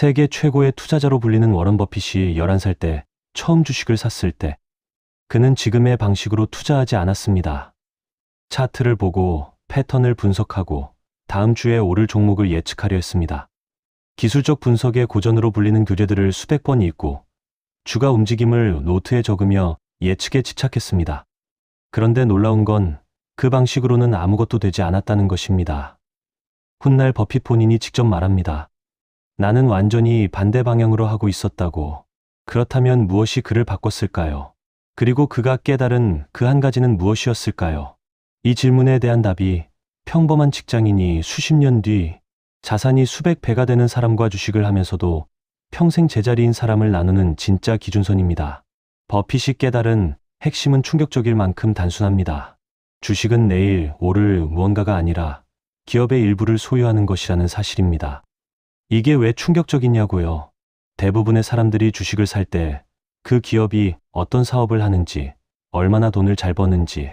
세계 최고의 투자자로 불리는 워런 버핏이 11살 때 처음 주식을 샀을 때 그는 지금의 방식으로 투자하지 않았습니다. 차트를 보고 패턴을 분석하고 다음 주에 오를 종목을 예측하려 했습니다. 기술적 분석의 고전으로 불리는 교재들을 수백 번 읽고 주가 움직임을 노트에 적으며 예측에 집착했습니다. 그런데 놀라운 건 그 방식으로는 아무것도 되지 않았다는 것입니다. 훗날 버핏 본인이 직접 말합니다. 나는 완전히 반대 방향으로 하고 있었다고. 그렇다면 무엇이 그를 바꿨을까요? 그리고 그가 깨달은 그 한 가지는 무엇이었을까요? 이 질문에 대한 답이 평범한 직장인이 수십 년 뒤 자산이 수백 배가 되는 사람과 주식을 하면서도 평생 제자리인 사람을 나누는 진짜 기준선입니다. 버핏이 깨달은 핵심은 충격적일 만큼 단순합니다. 주식은 내일 오를 무언가가 아니라 기업의 일부를 소유하는 것이라는 사실입니다. 이게 왜 충격적이냐고요? 대부분의 사람들이 주식을 살 때 그 기업이 어떤 사업을 하는지, 얼마나 돈을 잘 버는지,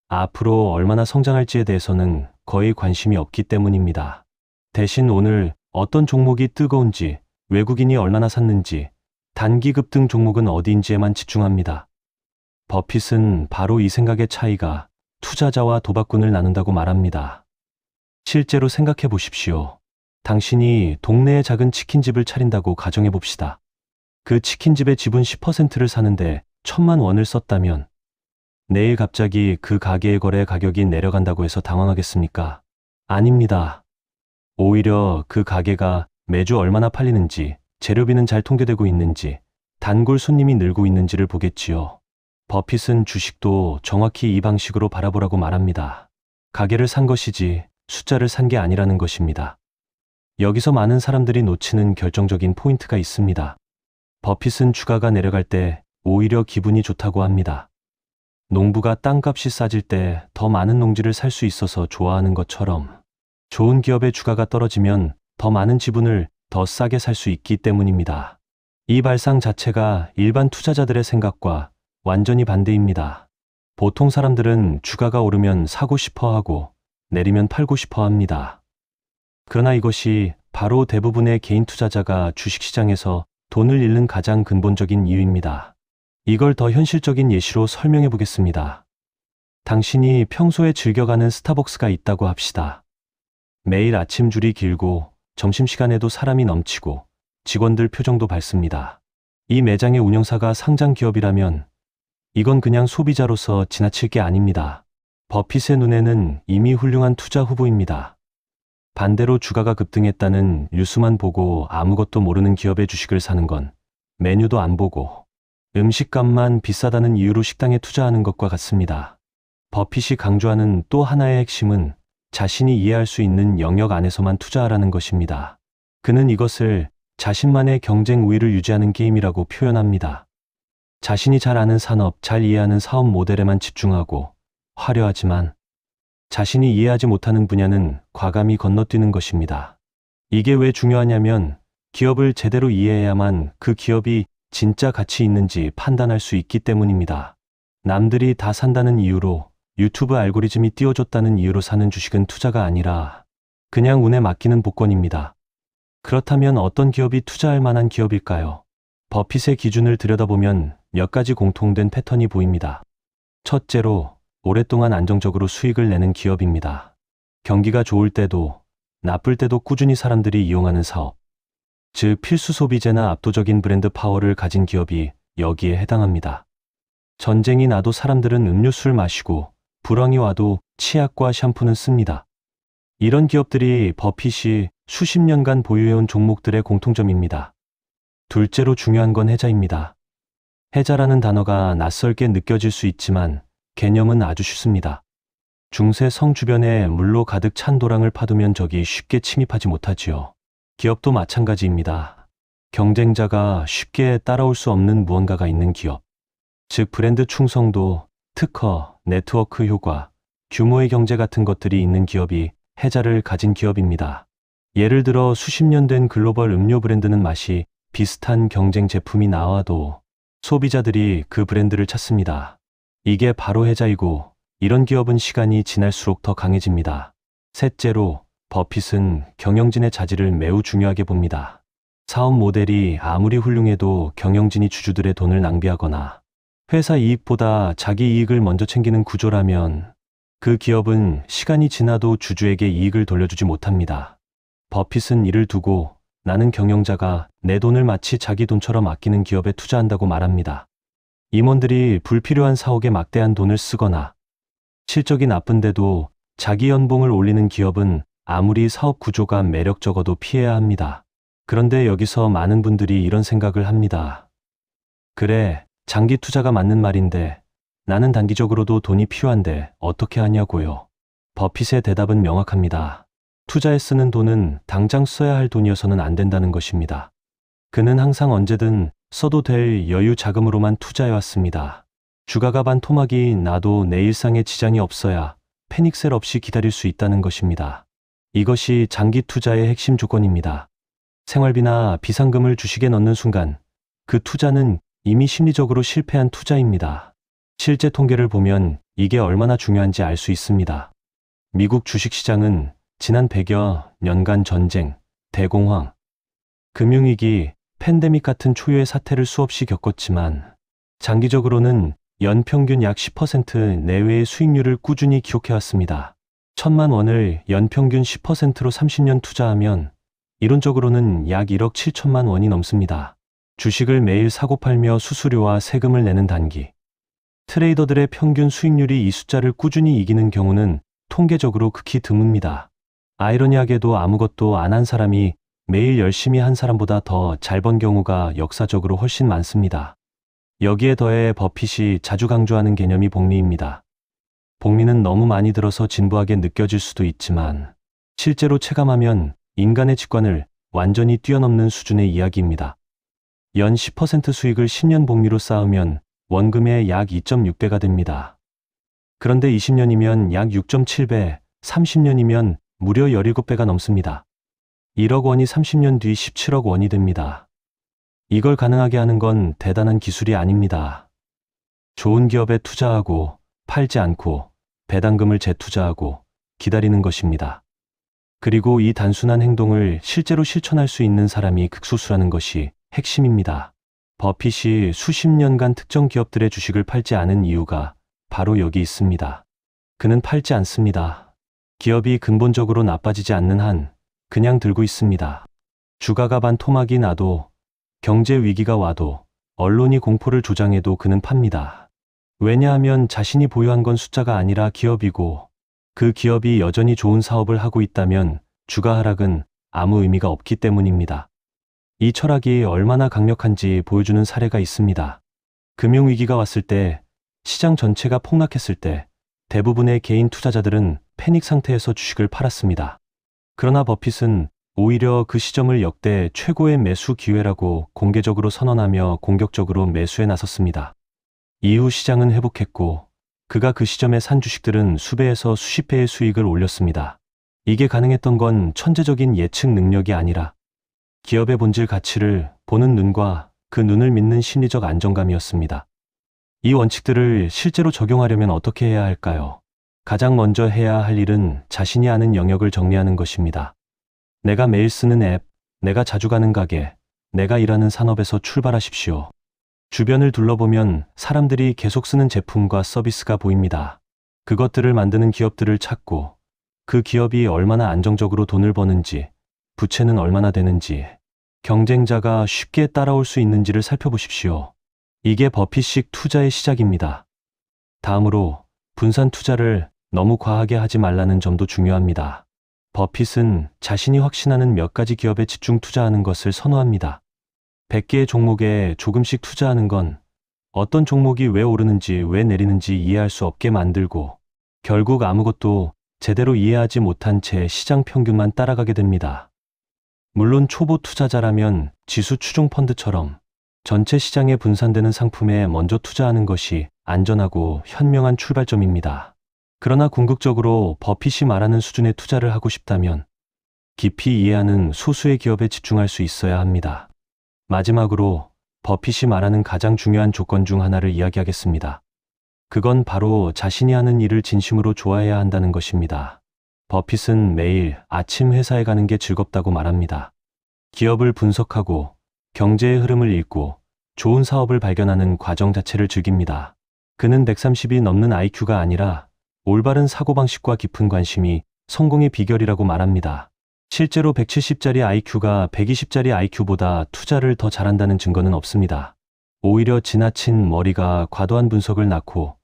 앞으로 얼마나 성장할지에 대해서는 거의 관심이 없기 때문입니다. 대신 오늘 어떤 종목이 뜨거운지, 외국인이 얼마나 샀는지, 단기 급등 종목은 어디인지에만 집중합니다. 버핏은 바로 이 생각의 차이가 투자자와 도박꾼을 나눈다고 말합니다. 실제로 생각해 보십시오. 당신이 동네에 작은 치킨집을 차린다고 가정해 봅시다. 그 치킨집의 지분 10%를 사는데 1,000,000원을 썼다면 내일 갑자기 그 가게의 거래 가격이 내려간다고 해서 당황하겠습니까? 아닙니다. 오히려 그 가게가 매주 얼마나 팔리는지, 재료비는 잘 통계되고 있는지, 단골 손님이 늘고 있는지를 보겠지요. 버핏은 주식도 정확히 이 방식으로 바라보라고 말합니다. 가게를 산 것이지 숫자를 산 게 아니라는 것입니다. 여기서 많은 사람들이 놓치는 결정적인 포인트가 있습니다. 버핏은 주가가 내려갈 때 오히려 기분이 좋다고 합니다. 농부가 땅값이 싸질 때 더 많은 농지를 살 수 있어서 좋아하는 것처럼 좋은 기업의 주가가 떨어지면 더 많은 지분을 더 싸게 살 수 있기 때문입니다. 이 발상 자체가 일반 투자자들의 생각과 완전히 반대입니다. 보통 사람들은 주가가 오르면 사고 싶어 하고 내리면 팔고 싶어 합니다. 그러나 이것이 바로 대부분의 개인 투자자가 주식시장에서 돈을 잃는 가장 근본적인 이유입니다. 이걸 더 현실적인 예시로 설명해 보겠습니다. 당신이 평소에 즐겨가는 스타벅스가 있다고 합시다. 매일 아침 줄이 길고 점심시간에도 사람이 넘치고 직원들 표정도 밝습니다. 이 매장의 운영사가 상장 기업이라면 이건 그냥 소비자로서 지나칠 게 아닙니다. 버핏의 눈에는 이미 훌륭한 투자 후보입니다. 반대로 주가가 급등했다는 뉴스만 보고 아무것도 모르는 기업의 주식을 사는 건 메뉴도 안 보고 음식값만 비싸다는 이유로 식당에 투자하는 것과 같습니다. 버핏이 강조하는 또 하나의 핵심은 자신이 이해할 수 있는 영역 안에서만 투자하라는 것입니다. 그는 이것을 자신만의 경쟁 우위를 유지하는 게임이라고 표현합니다. 자신이 잘 아는 산업, 잘 이해하는 사업 모델에만 집중하고 화려하지만 자신이 이해하지 못하는 분야는 과감히 건너뛰는 것입니다. 이게 왜 중요하냐면 기업을 제대로 이해해야만 그 기업이 진짜 가치 있는지 판단할 수 있기 때문입니다. 남들이 다 산다는 이유로, 유튜브 알고리즘이 띄워줬다는 이유로 사는 주식은 투자가 아니라 그냥 운에 맡기는 복권입니다. 그렇다면 어떤 기업이 투자할 만한 기업일까요? 버핏의 기준을 들여다보면 몇 가지 공통된 패턴이 보입니다. 첫째로, 오랫동안 안정적으로 수익을 내는 기업입니다. 경기가 좋을 때도 나쁠 때도 꾸준히 사람들이 이용하는 사업, 즉 필수 소비재나 압도적인 브랜드 파워를 가진 기업이 여기에 해당합니다. 전쟁이 나도 사람들은 음료수를 마시고 불황이 와도 치약과 샴푸는 씁니다. 이런 기업들이 버핏이 수십 년간 보유해온 종목들의 공통점입니다. 둘째로 중요한 건 해자입니다. 해자라는 단어가 낯설게 느껴질 수 있지만 개념은 아주 쉽습니다. 중세 성 주변에 물로 가득 찬 도랑을 파두면 적이 쉽게 침입하지 못하지요. 기업도 마찬가지입니다. 경쟁자가 쉽게 따라올 수 없는 무언가가 있는 기업, 즉 브랜드 충성도, 특허, 네트워크 효과, 규모의 경제 같은 것들이 있는 기업이 해자를 가진 기업입니다. 예를 들어 수십 년 된 글로벌 음료 브랜드는 맛이 비슷한 경쟁 제품이 나와도 소비자들이 그 브랜드를 찾습니다. 이게 바로 해자이고 이런 기업은 시간이 지날수록 더 강해집니다. 셋째로, 버핏은 경영진의 자질을 매우 중요하게 봅니다. 사업 모델이 아무리 훌륭해도 경영진이 주주들의 돈을 낭비하거나 회사 이익보다 자기 이익을 먼저 챙기는 구조라면 그 기업은 시간이 지나도 주주에게 이익을 돌려주지 못합니다. 버핏은 이를 두고 나는 경영자가 내 돈을 마치 자기 돈처럼 아끼는 기업에 투자한다고 말합니다. 임원들이 불필요한 사옥에 막대한 돈을 쓰거나 실적이 나쁜데도 자기 연봉을 올리는 기업은 아무리 사업 구조가 매력적어도 피해야 합니다. 그런데 여기서 많은 분들이 이런 생각을 합니다. 그래, 장기 투자가 맞는 말인데 나는 단기적으로도 돈이 필요한데 어떻게 하냐고요. 버핏의 대답은 명확합니다. 투자에 쓰는 돈은 당장 써야 할 돈이어서는 안 된다는 것입니다. 그는 항상 언제든 써도 될 여유 자금으로만 투자해왔습니다. 주가가 반 토막이 나도 내 일상에 지장이 없어야 패닉셀 없이 기다릴 수 있다는 것입니다. 이것이 장기 투자의 핵심 조건입니다. 생활비나 비상금을 주식에 넣는 순간 그 투자는 이미 심리적으로 실패한 투자입니다. 실제 통계를 보면 이게 얼마나 중요한지 알 수 있습니다. 미국 주식시장은 지난 100여 년간 전쟁, 대공황, 금융위기, 팬데믹 같은 초유의 사태를 수없이 겪었지만 장기적으로는 연평균 약 10% 내외의 수익률을 꾸준히 기록해왔습니다. 1,000만 원을 연평균 10%로 30년 투자하면 이론적으로는 약 1억 7천만 원이 넘습니다. 주식을 매일 사고 팔며 수수료와 세금을 내는 단기. 트레이더들의 평균 수익률이 이 숫자를 꾸준히 이기는 경우는 통계적으로 극히 드뭅니다. 아이러니하게도 아무것도 안 한 사람이 매일 열심히 한 사람보다 더 잘 번 경우가 역사적으로 훨씬 많습니다. 여기에 더해 버핏이 자주 강조하는 개념이 복리입니다. 복리는 너무 많이 들어서 진부하게 느껴질 수도 있지만 실제로 체감하면 인간의 직관을 완전히 뛰어넘는 수준의 이야기입니다. 연 10% 수익을 10년 복리로 쌓으면 원금의 약 2.6배가 됩니다. 그런데 20년이면 약 6.7배, 30년이면 무려 17배가 넘습니다. 1억 원이 30년 뒤 17억 원이 됩니다. 이걸 가능하게 하는 건 대단한 기술이 아닙니다. 좋은 기업에 투자하고 팔지 않고 배당금을 재투자하고 기다리는 것입니다. 그리고 이 단순한 행동을 실제로 실천할 수 있는 사람이 극소수라는 것이 핵심입니다. 버핏이 수십 년간 특정 기업들의 주식을 팔지 않은 이유가 바로 여기 있습니다. 그는 팔지 않습니다. 기업이 근본적으로 나빠지지 않는 한 그냥 들고 있습니다. 주가가 반 토막이 나도 경제 위기가 와도 언론이 공포를 조장해도 그는 팝니다. 왜냐하면 자신이 보유한 건 숫자가 아니라 기업이고 그 기업이 여전히 좋은 사업을 하고 있다면 주가 하락은 아무 의미가 없기 때문입니다. 이 철학이 얼마나 강력한지 보여주는 사례가 있습니다. 금융위기가 왔을 때, 시장 전체가 폭락했을 때 대부분의 개인 투자자들은 패닉 상태에서 주식을 팔았습니다. 그러나 버핏은 오히려 그 시점을 역대 최고의 매수 기회라고 공개적으로 선언하며 공격적으로 매수에 나섰습니다. 이후 시장은 회복했고 그가 그 시점에 산 주식들은 수배에서 수십 배의 수익을 올렸습니다. 이게 가능했던 건 천재적인 예측 능력이 아니라 기업의 본질 가치를 보는 눈과 그 눈을 믿는 심리적 안정감이었습니다. 이 원칙들을 실제로 적용하려면 어떻게 해야 할까요? 가장 먼저 해야 할 일은 자신이 아는 영역을 정리하는 것입니다. 내가 매일 쓰는 앱, 내가 자주 가는 가게, 내가 일하는 산업에서 출발하십시오. 주변을 둘러보면 사람들이 계속 쓰는 제품과 서비스가 보입니다. 그것들을 만드는 기업들을 찾고 그 기업이 얼마나 안정적으로 돈을 버는지, 부채는 얼마나 되는지, 경쟁자가 쉽게 따라올 수 있는지를 살펴보십시오. 이게 버핏식 투자의 시작입니다. 다음으로 분산 투자를 너무 과하게 하지 말라는 점도 중요합니다. 버핏은 자신이 확신하는 몇 가지 기업에 집중 투자하는 것을 선호합니다. 100개의 종목에 조금씩 투자하는 건 어떤 종목이 왜 오르는지 왜 내리는지 이해할 수 없게 만들고 결국 아무것도 제대로 이해하지 못한 채 시장 평균만 따라가게 됩니다. 물론 초보 투자자라면 지수 추종 펀드처럼 전체 시장에 분산되는 상품에 먼저 투자하는 것이 안전하고 현명한 출발점입니다. 그러나 궁극적으로 버핏이 말하는 수준의 투자를 하고 싶다면 깊이 이해하는 소수의 기업에 집중할 수 있어야 합니다. 마지막으로 버핏이 말하는 가장 중요한 조건 중 하나를 이야기하겠습니다. 그건 바로 자신이 하는 일을 진심으로 좋아해야 한다는 것입니다. 버핏은 매일 아침 회사에 가는 게 즐겁다고 말합니다. 기업을 분석하고 경제의 흐름을 읽고 좋은 사업을 발견하는 과정 자체를 즐깁니다. 그는 130이 넘는 IQ가 아니라 올바른 사고방식과 깊은 관심이 성공의 비결이라고 말합니다. 실제로 170짜리 IQ가 120짜리 IQ보다 투자를 더 잘한다는 증거는 없습니다. 오히려 지나친 머리가 과도한 분석을 낳고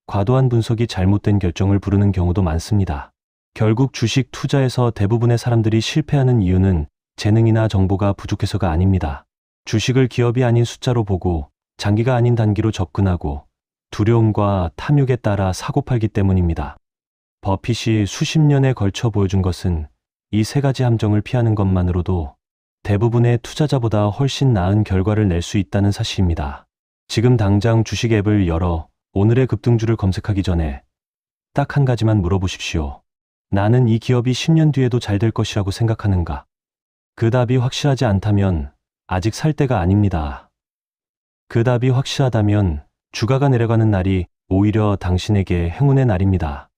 과도한 분석이 잘못된 결정을 부르는 경우도 많습니다. 결국 주식 투자에서 대부분의 사람들이 실패하는 이유는 재능이나 정보가 부족해서가 아닙니다. 주식을 기업이 아닌 숫자로 보고 장기가 아닌 단기로 접근하고 두려움과 탐욕에 따라 사고 팔기 때문입니다. 버핏이 수십 년에 걸쳐 보여준 것은 이 세 가지 함정을 피하는 것만으로도 대부분의 투자자보다 훨씬 나은 결과를 낼 수 있다는 사실입니다. 지금 당장 주식 앱을 열어 오늘의 급등주를 검색하기 전에 딱 한 가지만 물어보십시오. 나는 이 기업이 10년 뒤에도 잘 될 것이라고 생각하는가? 그 답이 확실하지 않다면 아직 살 때가 아닙니다. 그 답이 확실하다면 주가가 내려가는 날이 오히려 당신에게 행운의 날입니다.